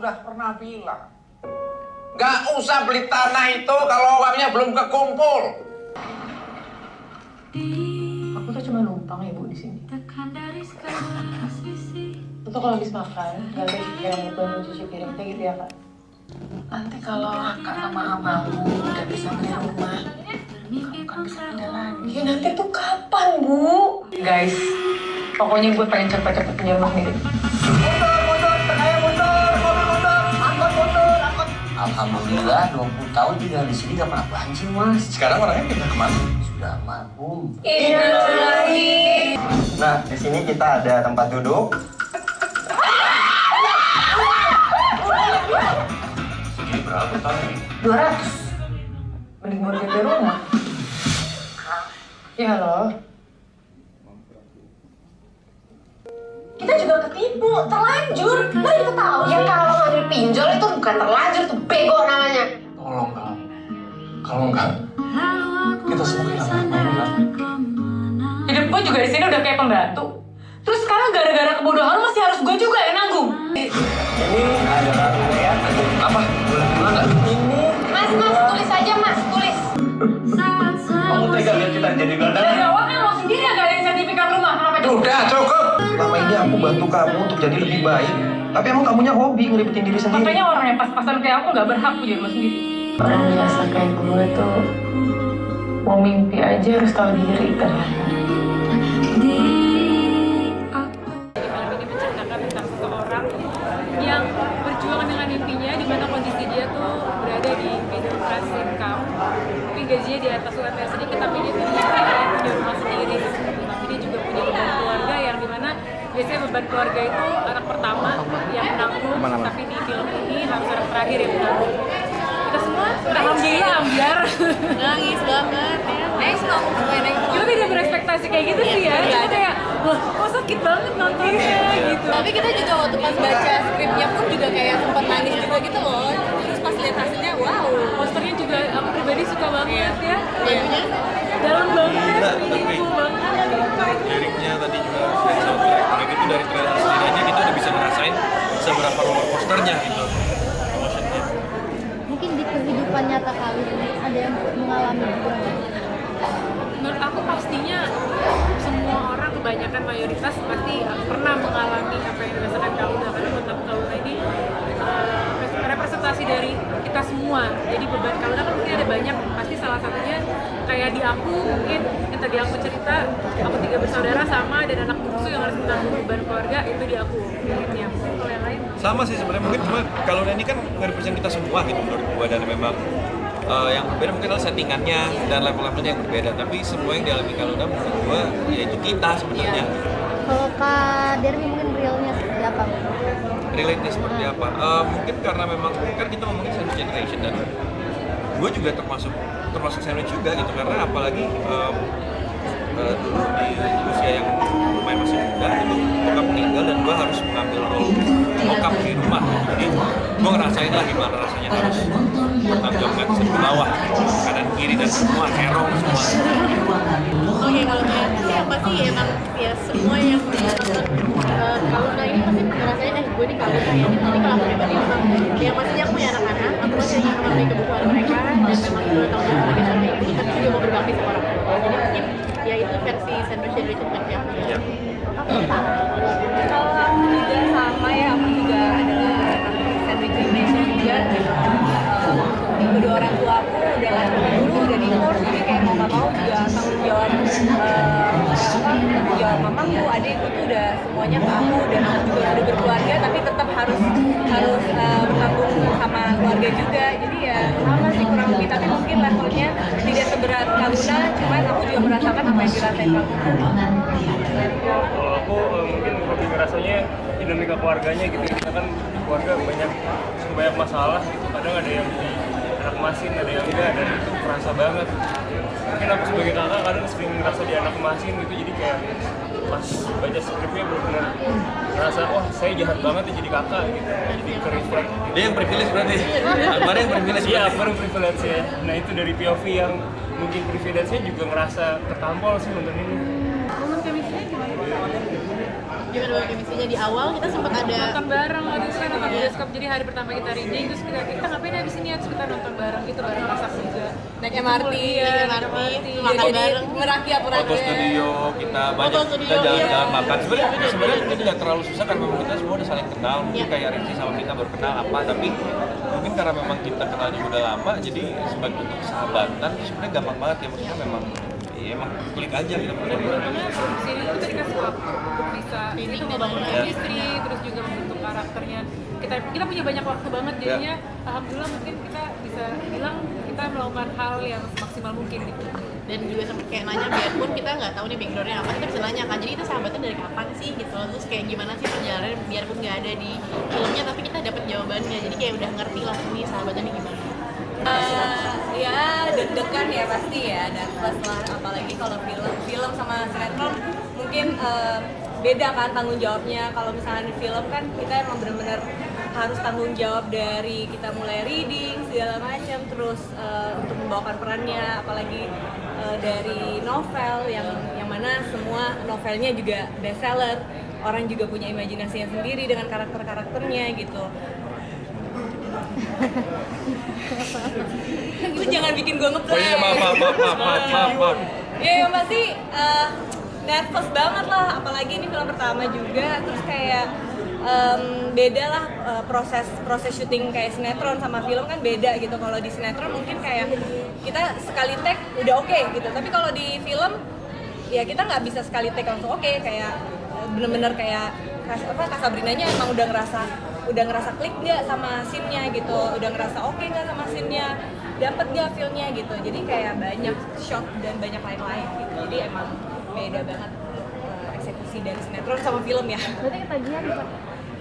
sudah pernah bilang, nggak usah beli tanah itu kalau uangnya belum kekumpul. Aku tuh cuma numpang ya Bu di sini. Itu kalau habis makan, nggak ada pikiran itu cuci piring kayak gitu ya Kak? Nanti kalau kakak sama abangmu udah bisa beli rumah, kamu kan bisa pindah lagi. Ya nanti tuh kapan Bu? Guys, pokoknya gue pengen cepet-cepet punya rumah sendiri. Alhamdulillah 20 tahun tinggal di sini gak pernah banjir Mas. Sekarang orangnya pindah kemana? Sudah almarhum. Nah, di sini kita ada tempat duduk. Segini berapa tahun? 200. Mending buat DP rumah. Ya loh. Kita juga ketipu, terlanjur. Lo itu tahu ya kalau ngambil pinjol itu bukan terlanjur, itu bego namanya. Tolong kamu. Kalau enggak, kita semua kehilangan Maula. Hidup gue juga di sini udah kayak pembantu. Terus sekarang gara-gara kebodohan lo masih harus gue juga yang nanggung. Ini ada kartunya ya. Apa? Boleh bilang nggak? Mas, tulis aja Mas, tulis. Kamu tega lihat kita jadi gelandang? Dari awal kan lo sendiri yang gak ada sertifikat rumah, kenapa coba? Udah cukup. Selama ini aku bantu kamu untuk jadi lebih baik. Tapi emang kamunya hobi ngeribetin diri sendiri. Makanya orang yang pas-pasan kayak aku gak berhak punya rumah sendiri. Orang biasa kayak gue tuh mau mimpi aja harus tahu diri ternyata. Film ini menceritakan tentang seseorang yang berjuang dengan mimpinya, di mana kondisi dia tuh berada di middle class income, tapi gajinya di atas UMR sedikit, tapi dia punya rumah sendiri. Tapi dia juga punya beban keluarga yang dimana biasanya beban keluarga itu anak pertama yang menanggung, tapi di film ini harus anak terakhir yang menanggung. Kita semua alhamdulillah ambiar. Nangis banget ya. Nangis ngomong semuanya nangis. Kita tidak berekspektasi kayak gitu sih ya. Kita kayak, wah kok sakit banget nontonnya gitu. Tapi kita juga waktu pas baca skripnya pun juga kayak sempat nangis juga gitu loh. Terus pas lihat hasilnya, wow. Posternya juga aku pribadi suka banget ya. Lagunya Dalam banget, meaningful banget. Liriknya tadi juga dari soundtrack itu dari trailer sendiri aja kita udah bisa ngerasain seberapa roller coasternya gitu emotionnya. Mungkin di kehidupan nyata kalian ada yang mengalami juga nggak? Menurut aku pastinya semua orang, kebanyakan mayoritas pasti pernah mengalami apa yang dirasakan Kauna, karena menurut aku Kauna ini representasi dari kita semua. Jadi beban Kauna kan mungkin ada banyak, pasti salah satunya kayak di aku mungkin yang tadi aku cerita, aku 3 bersaudara sama dan anak bungsu yang harus menanggung beban keluarga, itu di aku mungkinnya. Kalau yang lain Sama sih sebenarnya, mungkin cuma kalau ini kan nge-represent kita semua gitu menurut gua, dan memang yang berbeda mungkin adalah settingannya dan level-levelnya yang berbeda, tapi semua yang dialami Kaluna menurut gua ya itu kita sebenarnya. Kalau Kak Dermi mungkin realnya seperti apa? Relate-nya seperti apa? Mungkin karena memang kan kita ngomongin sandwich generation, dan gue juga termasuk sandwich juga gitu, karena apalagi dulu di usia yang lumayan masih muda itu bokap meninggal dan gue harus mengambil role bokap di rumah. Jadi gue ngerasain lah gimana rasanya harus bertanggung jawab di bawah, kanan kiri dan semua terong semua. Oke, kalau saya sih yang pasti emang ya semua yang Kaluna ini pasti ngerasain gue di Kaluna ya. Tapi kalau aku pribadi memang yang pastinya aku punya anak-anak, aku masih ingin memenuhi kebutuhan mereka dan memang 2 tahun sebagai suami ibu tapi juga mau berbakti sama orang tua. Jadi mungkin ya itu versi sandwich generation versi aku ya. kalau aku juga sama ya, aku juga adalah sandwich generation juga. Kedua orang tua aku udah kan dulu udah divorce, jadi kayak mau nggak mau juga tanggung jawab mamaku, adikku tuh udah semuanya ke aku, dan aku juga udah berkeluarga tapi tetap harus bertanggung sama keluarga juga. Jadi ya sama sih kurang lebih, tapi mungkin levelnya tidak seberat Kaluna, cuman aku juga merasakan apa yang dirasain Kaluna. Kalau aku mungkin lebih ngerasanya dinamika keluarganya gitu. Kita kan keluarga banyak masalah gitu. Kadang ada yang di anak masin, ada yang enggak, dan itu kerasa banget. Mungkin aku sebagai kakak kadang sering ngerasa di anak masin gitu. Jadi kayak pas baca skripnya benar-benar ngerasa wah saya jahat banget ya jadi kakak gitu. Jadi ke-reflect. Dia yang privilege berarti. Akbar yang privilege. Iya, Akbar yang privilege ya. Nah itu dari POV yang mungkin privilege-nya juga ngerasa ketampol sih nonton ini. Momen chemistry gimana? Gimana banget chemistry-nya di awal kita sempat ada nonton bareng waktu itu kan nonton bioskop, jadi hari pertama kita reading terus kita ngapain habis ini ya, terus kita nonton bareng gitu bareng masak juga naik MRT, makan bareng, merakyat foto studio kita banyak kita jalan-jalan makan. Sebenarnya itu tidak terlalu susah karena memang kita semua udah saling kenal. Mungkin kayak Rizky sama kita baru kenal apa, tapi mungkin karena memang kita kenalnya udah lama, jadi sebagai untuk sahabatan sebenarnya gampang banget ya, maksudnya memang ya emang klik aja gitu. sini kita dikasih waktu untuk bisa itu membangun chemistry, terus juga membentuk karakternya. Kita punya banyak waktu banget, jadinya alhamdulillah mungkin kita bisa bilang kita melakukan hal yang semaksimal mungkin gitu. Dan juga sempet kayak nanya, biarpun kita nggak tahu nih backgroundnya apa, kita bisa nanya kan, jadi itu sahabatan dari kapan sih gitu, terus kayak gimana sih perjalanannya, biarpun nggak ada di filmnya tapi kita dapat jawabannya, jadi kayak udah ngerti lah ini sahabatannya gimana. Ya deg-degan ya pasti ya, dan plus lah apalagi kalau film sama sinetron mungkin beda kan tanggung jawabnya. Kalau misalnya di film kan kita emang benar-benar harus tanggung jawab dari kita mulai reading segala macam, terus untuk membawakan perannya, apalagi dari novel yang mana semua novelnya juga bestseller, orang juga punya imajinasinya sendiri dengan karakter-karakternya gitu. Lu jangan bikin gue ngeplay. Oh iya, maaf. Ya yang pasti nervous banget lah, apalagi ini film pertama juga, terus kayak beda lah proses syuting kayak sinetron sama film kan beda gitu. Kalau di sinetron mungkin kayak kita sekali take udah oke gitu, tapi kalau di film ya kita nggak bisa sekali take langsung oke, kayak bener-bener kayak Kak Sabrinanya emang udah ngerasa klik nggak sama scene-nya gitu, udah ngerasa oke nggak sama scene-nya, dapet nggak feel-nya gitu. Jadi kayak banyak shot dan banyak lain-lain gitu, jadi emang beda banget eksekusi dari sinetron sama film ya. Berarti ketagihan Pak?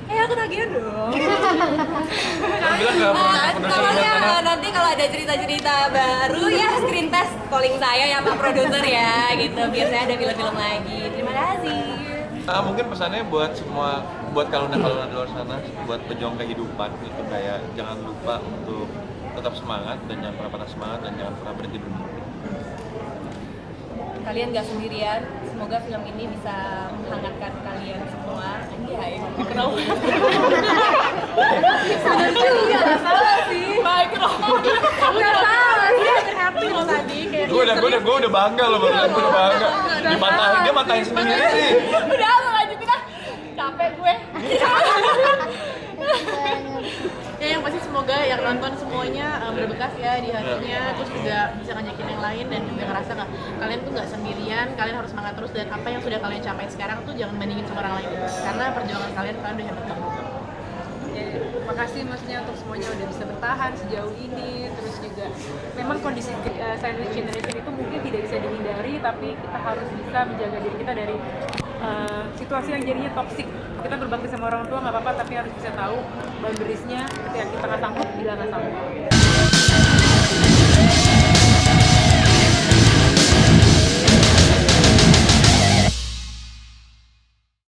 Aku tagihan dong. Bilang ke Pokoknya nanti kalau ada cerita-cerita baru ya screen test calling saya ya Pak Produser ya gitu, biar saya ada film-film lagi. Terima kasih. Mungkin pesannya buat semua, buat kaluna-kaluna di luar sana, buat pejuang kehidupan gitu, kayak jangan lupa untuk tetap semangat dan jangan pernah patah semangat dan jangan pernah berhenti bermimpi. Kalian gak sendirian, semoga film ini bisa menghangatkan kalian semua. Anjay, mikro. Bener juga, gak salah sih. Mikro. Gak salah sih, happy loh tadi. Gue udah bangga loh, gue udah bangga. Dia matahin sendiri sih. Udah, lo lanjutin ah. Capek gue. Ya yang pasti semoga yang nonton semuanya berbekas ya di hatinya, terus juga bisa ngajakin yang lain dan juga ngerasa nggak kalian tuh nggak sendirian, kalian harus semangat terus, dan apa yang sudah kalian capai sekarang tuh jangan bandingin sama orang lain, karena perjuangan kalian udah hebat banget. Terima kasih maksudnya untuk semuanya udah bisa bertahan sejauh ini, terus juga memang kondisi silent generation itu mungkin tidak bisa dihindari, tapi kita harus bisa menjaga diri kita dari situasi yang jadinya toksik. Kita berbakti sama orang tua nggak apa-apa, tapi harus bisa tahu boundariesnya ketika kita nggak sanggup, bila nggak sanggup.